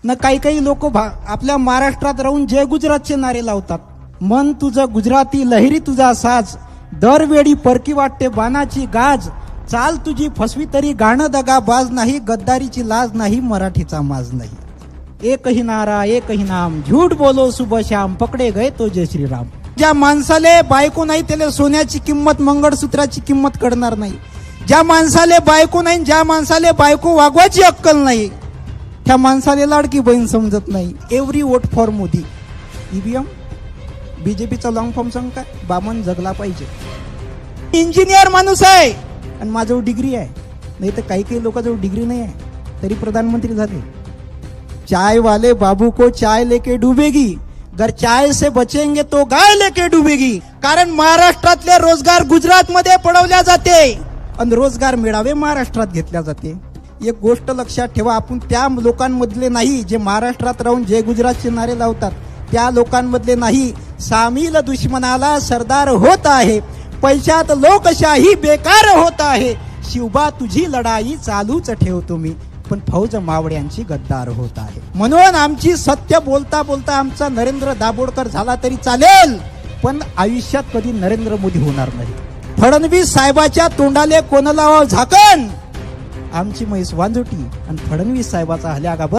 न काही लोक आपल्या महाराष्ट्रात राहून जय गुजरातचे नारे लावतात. मन तुझं गुजराती, लहरी तुझा साज, दरवेळी परकी वाटते बाणाची गाज, चाल तुझी फसवी तरी गाणं दगा बाज नाही, गद्दारीची लाज नाही, मराठीचा माज नाही. एक ही नारा एक ही नाम, झूठ बोलो सुबह शाम, पकडे गए तो जय श्रीराम. ज्या माणसाले बायको नाही त्याला सोन्याची किंमत, मंगळसूत्राची किंमत कळणार नाही. ज्या माणसाले बायको नाही, ज्या माणसाले बायको वागवायची अक्कल नाही, त्या माणसाले लाडकी बहीण समजत नाही. Every vote for Modi. EVM बीजेपीचा लॉंग फॉर्म सांग काय, बामन जगला पाहिजे. इंजिनियर माणूस आहे आणि माझ्यावर डिग्री आहे. नाही तर काही लोकांजवळ डिग्री नाही आहे तरी प्रधानमंत्री झाले. चाय वाले बाबू को चाय लेके डुबेगी, अगर चाय से बचेंगे तो गाय लेके डुबेगी. कारण महाराष्ट्रातले रोजगार गुजरातमध्ये पडवल्या जाते आणि रोजगार मिळावे महाराष्ट्रात घेतल्या जाते. एक गोष्ट लक्षात ठेवा, आपण त्या लोकांमधले नाही जे महाराष्ट्रात राहून जय गुजरातचे नारे लावतात. त्या लोकांमधले नाही. सामील दुश्मनाला सरदार होत आहे, पैशात लोकशाही बेकार होत आहे. शिवबा तुझी लढाई चालूच ठेवतो मी, पण फौज मावळ्यांची गद्दार होत आहे. म्हणून आमची सत्य बोलता बोलता आमचा नरेंद्र दाभोळकर झाला तरी चालेल, पण आयुष्यात कधी नरेंद्र मोदी होणार नाही. फडणवीस साहेबाच्या तोंडाले कोण लावावं झाकण, आमची म्हैस वांजोटी आणि फडणवीस साहेबाचा हल्या